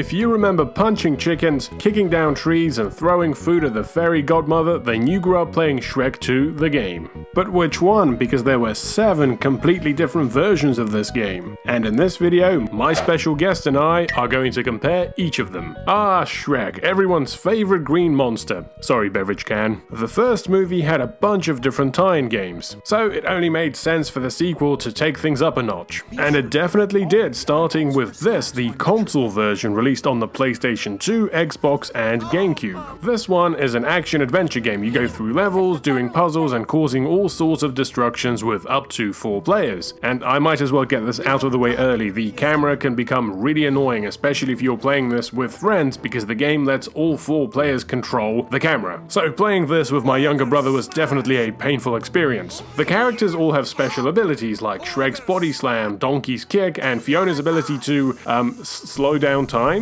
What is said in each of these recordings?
If you remember punching chickens, kicking down trees, and throwing food at the fairy godmother, then you grew up playing Shrek 2, the game. But which one? Because there were 7 completely different versions of this game. And in this video, my special guest and I are going to compare each of them. Ah, Shrek, everyone's favorite green monster. Sorry, beverage can. The first movie had a bunch of different tie-in games, so it only made sense for the sequel to take things up a notch. And it definitely did, starting with this, the console version released on the PlayStation 2, Xbox, and GameCube. This one is an action-adventure game. You go through levels, doing puzzles, and causing all sorts of destructions with up to 4 players. And I might as well get this out of the way early. The camera can become really annoying, especially if you're playing this with friends, because the game lets all 4 players control the camera. So playing this with my younger brother was definitely a painful experience. The characters all have special abilities like Shrek's body slam, Donkey's kick, and Fiona's ability to, slow down time?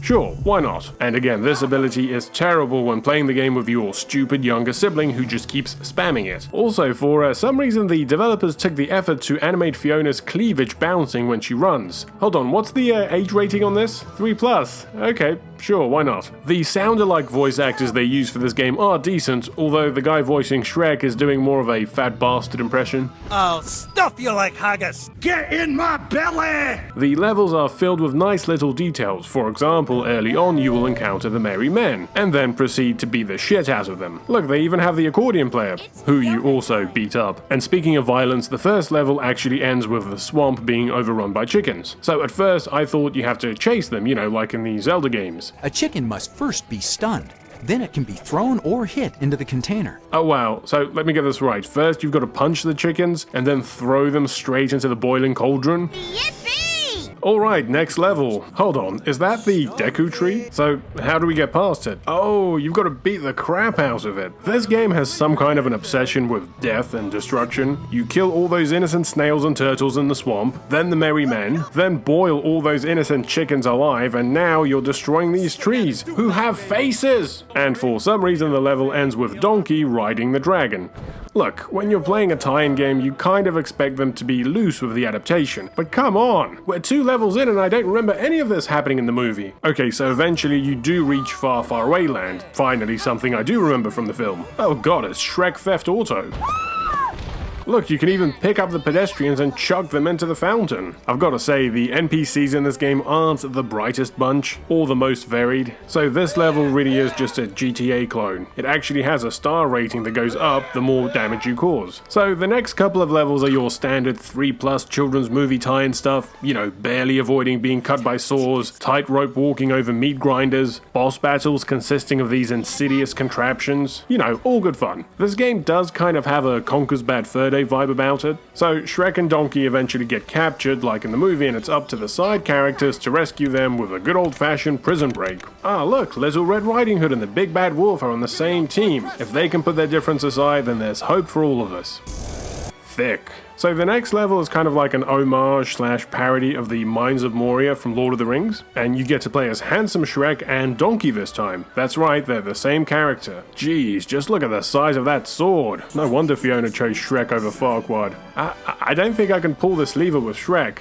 Sure, why not? And again, this ability is terrible when playing the game with your stupid younger sibling who just keeps spamming it. Also, for some reason, the developers took the effort to animate Fiona's cleavage bouncing when she runs. Hold on, what's the age rating on this? 3+. Okay, sure, why not? The sound-alike voice actors they use for this game are decent, although the guy voicing Shrek is doing more of a fat bastard impression. I'll stuff you like haggis! Get in my belly! The levels are filled with nice little details. For example, early on you will encounter the Merry Men, and then proceed to beat the shit out of them. Look, they even have the accordion player, who you also beat up. And speaking of violence, the first level actually ends with the swamp being overrun by chickens. So at first I thought you have to chase them, you know, like in the Zelda games. A chicken must first be stunned. Then it can be thrown or hit into the container. Oh wow, so let me get this right. First you've got to punch the chickens, and then throw them straight into the boiling cauldron? Yippee! Alright, next level. Hold on, is that the Deku tree? So, how do we get past it? Oh, you've got to beat the crap out of it. This game has some kind of an obsession with death and destruction. You kill all those innocent snails and turtles in the swamp, then the merry men, then boil all those innocent chickens alive, and now you're destroying these trees, who have faces! And for some reason the level ends with Donkey riding the dragon. Look, when you're playing a tie-in game, you kind of expect them to be loose with the adaptation. But come on! We're 2 levels in and I don't remember any of this happening in the movie. Okay, so eventually you do reach Far, Far Away Land. Finally, something I do remember from the film. Oh god, it's Shrek Theft Auto. Look, you can even pick up the pedestrians and chuck them into the fountain. I've got to say, the NPCs in this game aren't the brightest bunch, or the most varied, so this level really is just a GTA clone. It actually has a star rating that goes up the more damage you cause. So the next couple of levels are your standard 3+ children's movie tie-in stuff, you know, barely avoiding being cut by saws, tightrope walking over meat grinders, boss battles consisting of these insidious contraptions, you know, all good fun. This game does kind of have a Conker's Bad Fur Day vibe about it. So Shrek and Donkey eventually get captured like in the movie, and it's up to the side characters to rescue them with a good old-fashioned prison break. Ah look, Little Red Riding Hood and the Big Bad Wolf are on the same team. If they can put their difference aside, then there's hope for all of us. Thick. So the next level is kind of like an homage / parody of the Mines of Moria from Lord of the Rings, and you get to play as handsome Shrek and Donkey this time. That's right, they're the same character. Jeez, just look at the size of that sword. No wonder Fiona chose Shrek over Farquaad. I don't think I can pull this lever with Shrek.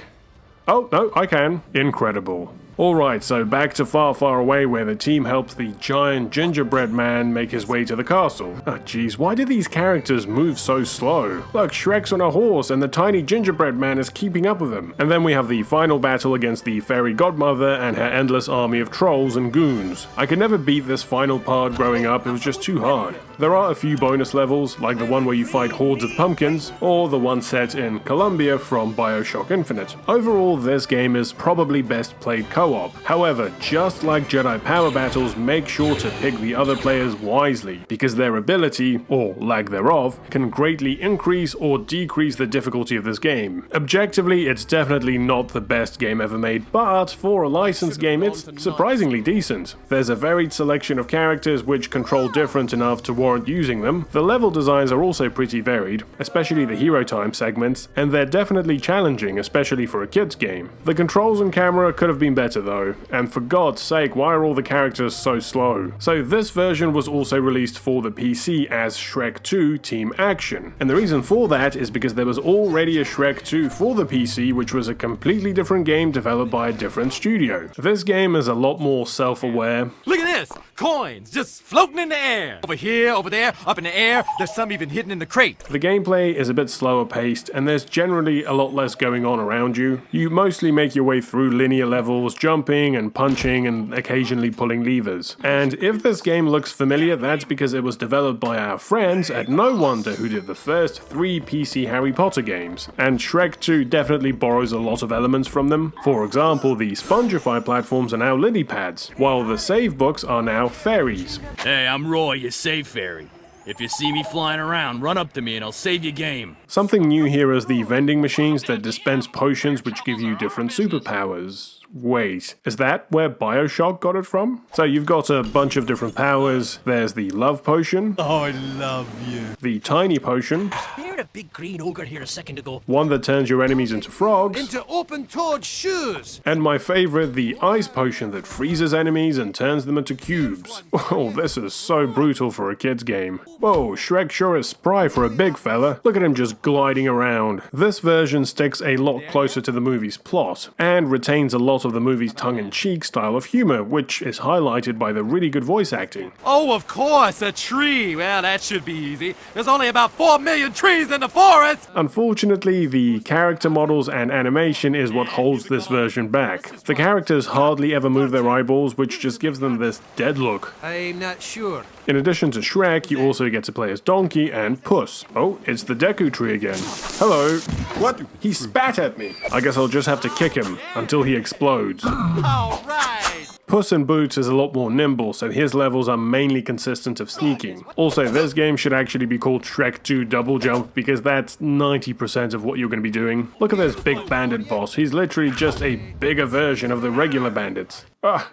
Oh, no, I can. Incredible. Alright, so back to Far, Far Away where the team helps the giant gingerbread man make his way to the castle. Oh jeez, why do these characters move so slow? Look, Shrek's on a horse and the tiny gingerbread man is keeping up with him. And then we have the final battle against the fairy godmother and her endless army of trolls and goons. I could never beat this final part growing up, it was just too hard. There are a few bonus levels, like the one where you fight hordes of pumpkins, or the one set in Colombia from BioShock Infinite. Overall, this game is probably best played co-op. However, just like Jedi Power Battles, make sure to pick the other players wisely, because their ability, or lack thereof, can greatly increase or decrease the difficulty of this game. Objectively, it's definitely not the best game ever made, but for a licensed game, it's surprisingly decent. There's a varied selection of characters which control different enough to warrant using them. The level designs are also pretty varied, especially the hero time segments, and they're definitely challenging, especially for a kids game. The controls and camera could have been better better though, and for God's sake, why are all the characters so slow? So this version was also released for the PC as Shrek 2 Team Action, and the reason for that is because there was already a Shrek 2 for the PC, which was a completely different game developed by a different studio. This game is a lot more self-aware. Look at this! Coins just floating in the air. Over here, over there, up in the air. There's some even hidden in the crate. The gameplay is a bit slower paced, and there's generally a lot less going on around you. You mostly make your way through linear levels, jumping and punching and occasionally pulling levers. And if this game looks familiar, that's because it was developed by our friends at No Wonder, who did the first 3 PC Harry Potter games. And Shrek 2 definitely borrows a lot of elements from them. For example, the Spongify platforms are now lily pads, while the save books are now fairies. Hey, I'm Roy, your save fairy. If you see me flying around, run up to me and I'll save your game. Something new here is the vending machines that dispense potions which give you different superpowers. Wait, is that where BioShock got it from? So you've got a bunch of different powers. There's the love potion. Oh, I love you. The tiny potion. You heard a big green ogre here a second ago. One that turns your enemies into frogs. Into open-toed shoes. And my favorite, the ice potion that freezes enemies and turns them into cubes. Oh, this is so brutal for a kid's game. Whoa, Shrek sure is spry for a big fella. Look at him just gliding around. This version sticks a lot closer to the movie's plot, and retains a lot of the movie's tongue-in-cheek style of humor, which is highlighted by the really good voice acting. Oh, of course, a tree. Well, that should be easy. There's only about 4 million trees in the forest. Unfortunately, the character models and animation is what holds this version back. The characters hardly ever move their eyeballs, which just gives them this dead look. I'm not sure. In addition to Shrek, you also get to play as Donkey and Puss. Oh, it's the Deku Tree again. Hello. What? He spat at me. I guess I'll just have to kick him until he explodes. All right. Puss in Boots is a lot more nimble, so his levels are mainly consistent of sneaking. Also, this game should actually be called Shrek 2 Double Jump, because that's 90% of what you're going to be doing. Look at this big bandit boss. He's literally just a bigger version of the regular bandits.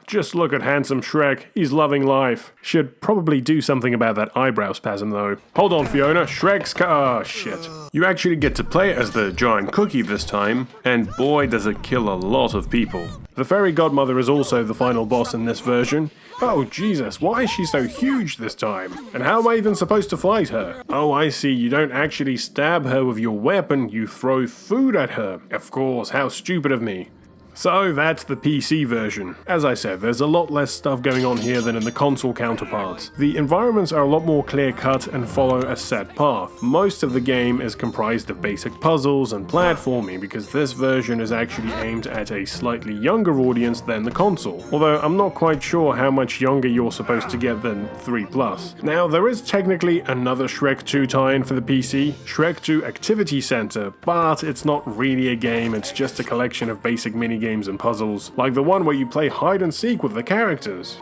Just look at handsome Shrek. He's loving life. Should probably do something about that eyebrow spasm though. Hold on, Fiona. Shrek's shit. You actually get to play as the giant cookie this time, and boy does it kill a lot of people. The fairy godmother is also the final boss in this version. Oh Jesus, why is she so huge this time? And how am I even supposed to fight her? Oh, I see, you don't actually stab her with your weapon, you throw food at her. Of course, how stupid of me. So that's the PC version. As I said, there's a lot less stuff going on here than in the console counterparts. The environments are a lot more clear-cut and follow a set path. Most of the game is comprised of basic puzzles and platforming, because this version is actually aimed at a slightly younger audience than the console. Although I'm not quite sure how much younger you're supposed to get than 3+. Now, there is technically another Shrek 2 tie-in for the PC, Shrek 2 Activity Center, but it's not really a game, it's just a collection of basic mini games and puzzles, like the one where you play hide and seek with the characters.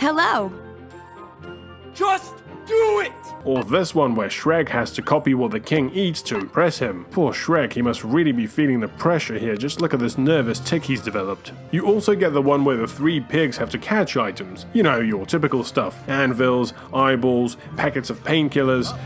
Hello. Just do it. Or this one where Shrek has to copy what the king eats to impress him. Poor Shrek, he must really be feeling the pressure here, just look at this nervous tick he's developed. You also get the one where the 3 pigs have to catch items. You know, your typical stuff. Anvils, eyeballs, packets of painkillers,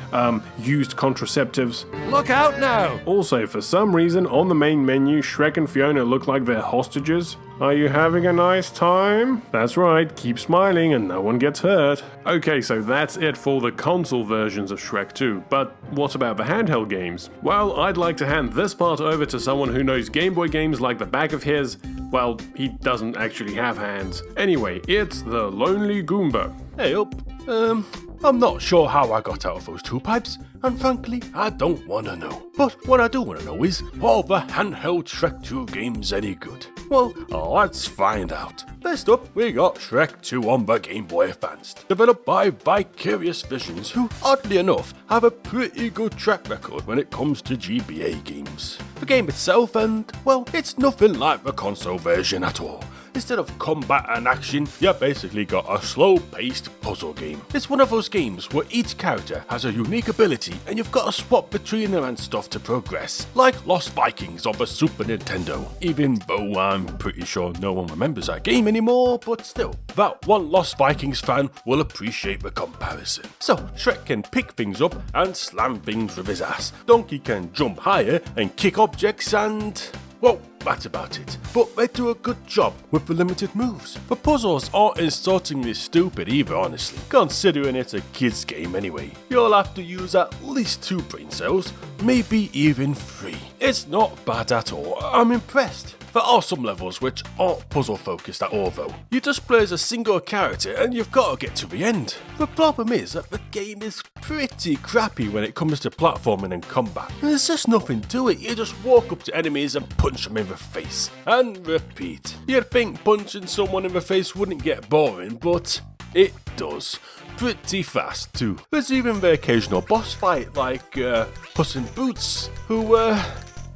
used contraceptives. Look out now. Also, for some reason, on the main menu, Shrek and Fiona look like they're hostages. Are you having a nice time? That's right, keep smiling and no one gets hurt. Okay, so that's it for the console versions of Shrek 2, but what about the handheld games? Well, I'd like to hand this part over to someone who knows Game Boy games like the back of his. Well, he doesn't actually have hands. Anyway, it's TheLonelyGoomba. Hey up. I'm not sure how I got out of those 2 pipes, and frankly, I don't want to know. But what I do want to know is, are the handheld Shrek 2 games any good? Well, let's find out. First up, we got Shrek 2 on the Game Boy Advanced, developed by Vicarious Visions, who, oddly enough, have a pretty good track record when it comes to GBA games. The game itself, well, it's nothing like the console version at all. Instead of combat and action, you basically got a slow-paced puzzle game. It's one of those games where each character has a unique ability and you've got to swap between them and stuff to progress, like Lost Vikings on the Super Nintendo, even though I'm pretty sure no one remembers that game anymore, but still, that one Lost Vikings fan will appreciate the comparison. So, Shrek can pick things up and slam things with his ass, Donkey can jump higher and kick objects and... whoa! that's about it. But they do a good job with the limited moves. The puzzles aren't insultingly stupid either, honestly, considering it's a kids game anyway. You'll have to use at least 2 brain cells, maybe even 3. It's not bad at all, I'm impressed. There are some levels which aren't puzzle focused at all though. You just play as a single character and you've got to get to the end. The problem is that the game is pretty crappy when it comes to platforming and combat. There's just nothing to it, you just walk up to enemies and punch them in the face. And repeat. You'd think punching someone in the face wouldn't get boring, but it does. Pretty fast too. There's even the occasional boss fight like Puss in Boots, who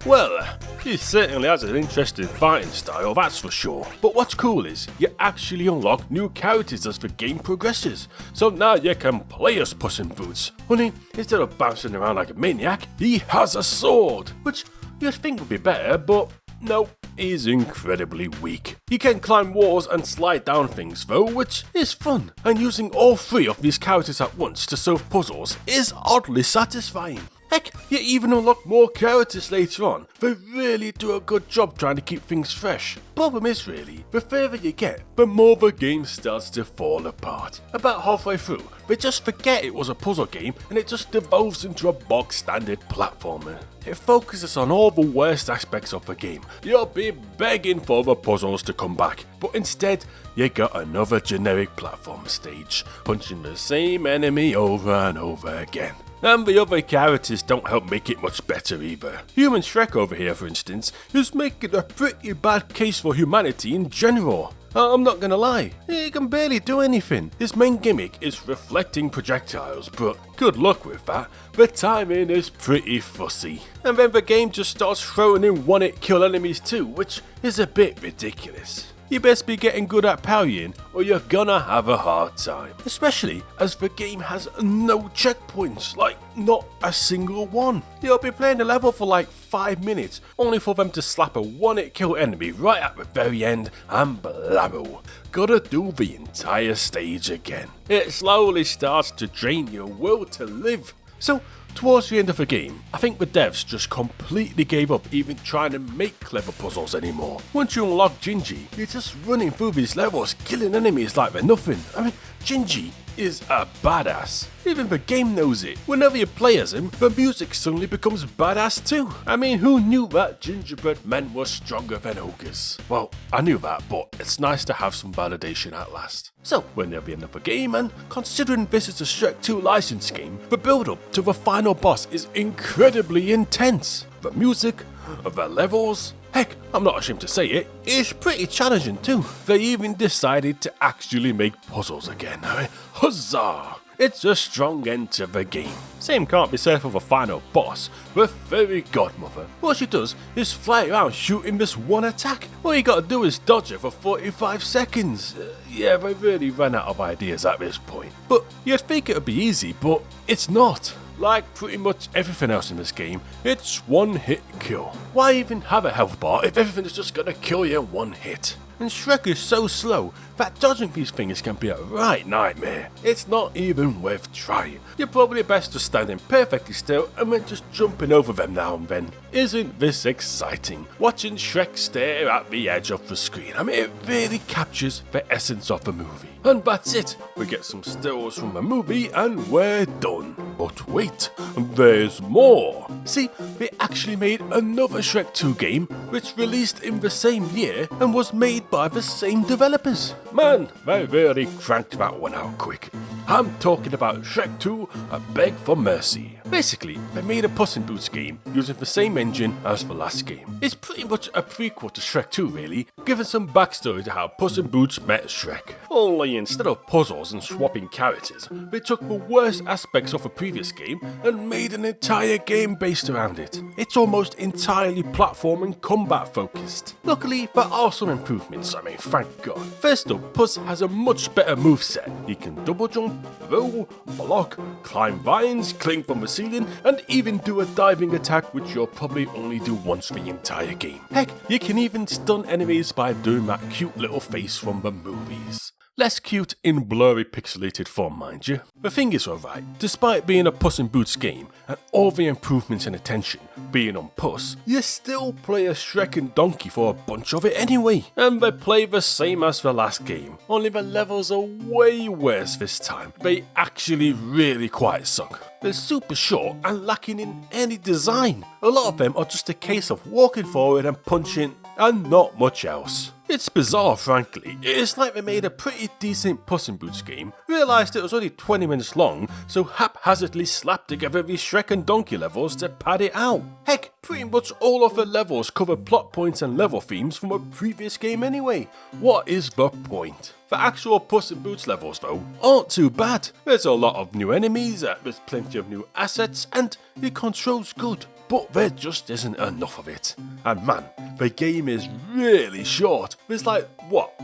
well, he certainly has an interesting fighting style, that's for sure. But what's cool is, you actually unlock new characters as the game progresses. So now you can play as Puss in Boots. Only, instead of bouncing around like a maniac, he has a sword. Which you'd think would be better, but no, he's incredibly weak. You can climb walls and slide down things though, which is fun. And using all 3 of these characters at once to solve puzzles is oddly satisfying. Heck, you even unlock more characters later on. They really do a good job trying to keep things fresh. Problem is really, the further you get, the more the game starts to fall apart. About halfway through, they just forget it was a puzzle game and it just devolves into a bog standard platformer. It focuses on all the worst aspects of the game. You'll be begging for the puzzles to come back, but instead, you got another generic platform stage, punching the same enemy over and over again. And the other characters don't help make it much better either. Human Shrek over here, for instance, is making a pretty bad case for humanity in general. I'm not gonna lie, he can barely do anything. His main gimmick is reflecting projectiles, but good luck with that. The timing is pretty fussy. And then the game just starts throwing in one-hit kill enemies too, which is a bit ridiculous. You best be getting good at parrying or you're gonna have a hard time. Especially as the game has no checkpoints, like not a single one. You'll be playing a level for like 5 minutes, only for them to slap a one-hit kill enemy right at the very end and blammo. Gotta do the entire stage again. It slowly starts to drain your will to live. So, towards the end of the game, I think the devs just completely gave up even trying to make clever puzzles anymore. Once you unlock Gingy, you're just running through these levels, killing enemies like they're nothing. I mean, Gingy is a badass. Even the game knows it. Whenever you play as him, the music suddenly becomes badass too. I mean, who knew that gingerbread men were stronger than ogres? Well, I knew that, but it's nice to have some validation at last. So, we're near the end of the game, and considering this is a Shrek 2 license game, the build-up to the final boss is incredibly intense. The music, the levels, heck, I'm not ashamed to say it, it's pretty challenging too. They even decided to actually make puzzles again. I mean, huzzah! It's a strong end to the game. Same can't be said for the final boss, the fairy godmother. All she does is fly around shooting this one attack. All you gotta do is dodge her for 45 seconds. Yeah, they really ran out of ideas at this point. But you'd think it would be easy, but it's not. Like pretty much everything else in this game, it's one hit kill. Why even have a health bar if everything is just gonna kill you in one hit? And Shrek is so slow that dodging these things can be a right nightmare. It's not even worth trying. You're probably best just standing perfectly still and then just jumping over them now and then. Isn't this exciting? Watching Shrek stare at the edge of the screen. I mean, it really captures the essence of the movie. And that's it. We get some stills from the movie and we're done. But wait, there's more. See, they actually made another Shrek 2 game, which released in the same year and was made by the same developers. Man, they really cranked that one out quick. I'm talking about Shrek 2, A Beg for Mercy. Basically, they made a Puss in Boots game using the same engine as the last game. It's pretty much a prequel to Shrek 2 really, giving some backstory to how Puss in Boots met Shrek. Only instead of puzzles and swapping characters, they took the worst aspects of the previous game and made an entire game based around it. It's almost entirely platform and combat focused. Luckily, there are some improvements, I mean thank God. First up, Puss has a much better moveset. He can double jump, throw, block, climb vines, cling from the ceiling, and even do a diving attack which you'll probably only do once the entire game. Heck, you can even stun enemies by doing that cute little face from the movies. Less cute in blurry pixelated form, mind you. The thing is alright, despite being a Puss in Boots game and all the improvements and attention being on Puss, you still play as Shrek and Donkey for a bunch of it anyway. And they play the same as the last game, only the levels are way worse this time. They actually really quite suck. They're super short and lacking in any design. A lot of them are just a case of walking forward and punching and not much else. It's bizarre, frankly. It's like they made a pretty decent Puss in Boots game, realised it was only 20 minutes long, so haphazardly slapped together these Shrek and Donkey levels to pad it out. Heck, pretty much all of the levels cover plot points and level themes from a previous game anyway. What is the point? The actual Puss in Boots levels, though, aren't too bad. There's a lot of new enemies, there's plenty of new assets, and the control's good. But there just isn't enough of it. And man, the game is really short. There's like,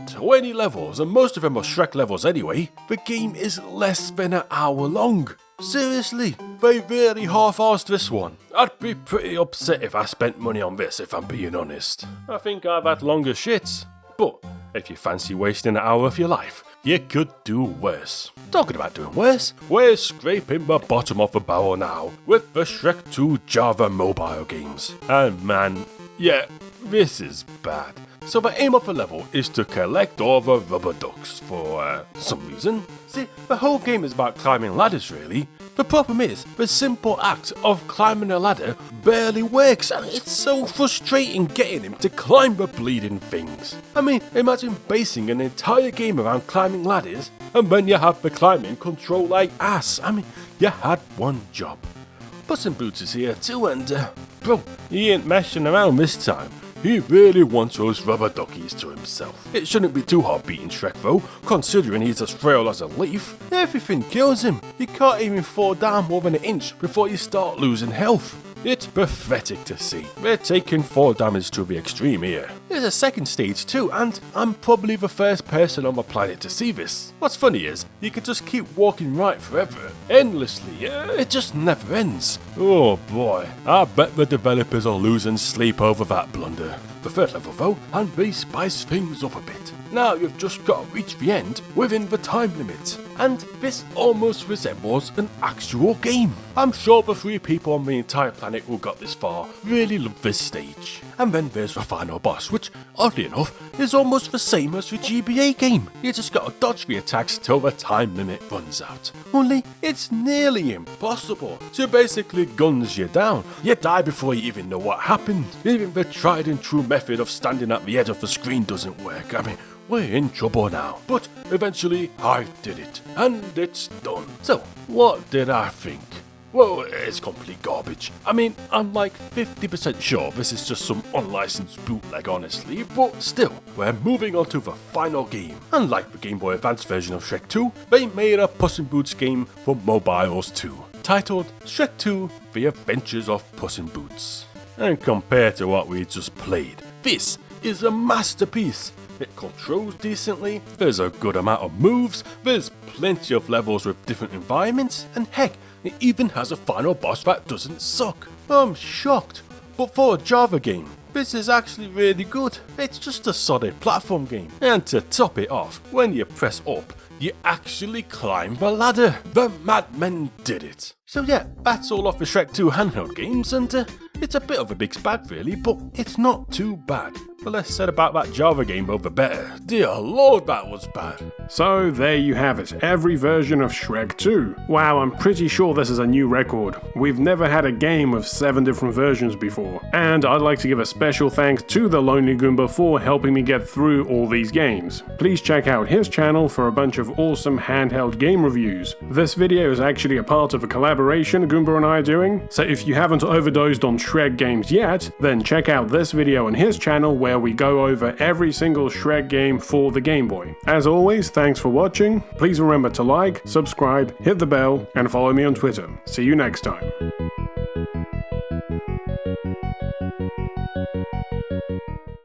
20 levels, and most of them are Shrek levels anyway. The game is less than an hour long. Seriously, they really half-arsed this one. I'd be pretty upset if I spent money on this, if I'm being honest. I think I've had longer shits. But if you fancy wasting an hour of your life, you could do worse. Talking about doing worse, we're scraping the bottom of the barrel now with the Shrek 2 Java mobile games. And man, yeah, this is bad. So the aim of the level is to collect all the rubber ducks for some reason. See, the whole game is about climbing ladders really. The problem is, the simple act of climbing a ladder barely works, and it's so frustrating getting him to climb the bleeding things. I mean, imagine basing an entire game around climbing ladders, and then you have the climbing control like ass. I mean, you had one job. Puss in Boots is here too, and bro, he ain't messing around this time. He really wants those rubber duckies to himself. It shouldn't be too hard beating Shrek though, considering he's as frail as a leaf. Everything kills him. You can't even fall down more than an inch before you start losing health. It's pathetic to see. They're taking fall damage to the extreme here. There's a second stage too, and I'm probably the first person on the planet to see this. What's funny is, you can just keep walking right forever, endlessly, it just never ends. Oh boy, I bet the developers are losing sleep over that blunder. The third level though, and they spice things up a bit. Now you've just got to reach the end within the time limit. And this almost resembles an actual game. I'm sure the 3 people on the entire planet who got this far really love this stage. And then there's the final boss, which, oddly enough, is almost the same as the GBA game. You just gotta dodge the attacks till the time limit runs out. Only, it's nearly impossible. She basically guns you down. You die before you even know what happened. Even the tried and true method of standing at the edge of the screen doesn't work. I mean, we're in trouble now. But eventually, I did it. And it's done. So, what did I think? Well, it's complete garbage. I mean, I'm like 50% sure this is just some unlicensed bootleg, honestly, but still, we're moving on to the final game. Unlike the Game Boy Advance version of Shrek 2, they made a Puss in Boots game for mobiles too, titled Shrek 2 The Adventures of Puss in Boots. And compared to what we just played, this is a masterpiece. It controls decently, there's a good amount of moves, there's plenty of levels with different environments, and heck, it even has a final boss that doesn't suck. I'm shocked. But for a Java game, this is actually really good. It's just a solid platform game. And to top it off, when you press up, you actually climb the ladder. The madmen did it. So yeah, that's all of the Shrek 2 handheld games, and it's a bit of a mixed bag really, but it's not too bad. The less said about that Java game though, the better. Dear lord, that was bad. So there you have it, every version of Shrek 2. Wow, I'm pretty sure this is a new record. We've never had a game with 7 different versions before. And I'd like to give a special thanks to TheLonelyGoomba for helping me get through all these games. Please check out his channel for a bunch of awesome handheld game reviews. This video is actually a part of a collaboration Goomba and I are doing, so if you haven't overdosed on Shrek games yet, then check out this video on his channel where we go over every single Shrek game for the Game Boy. As always, thanks for watching. Please remember to like, subscribe, hit the bell, and follow me on Twitter. See you next time.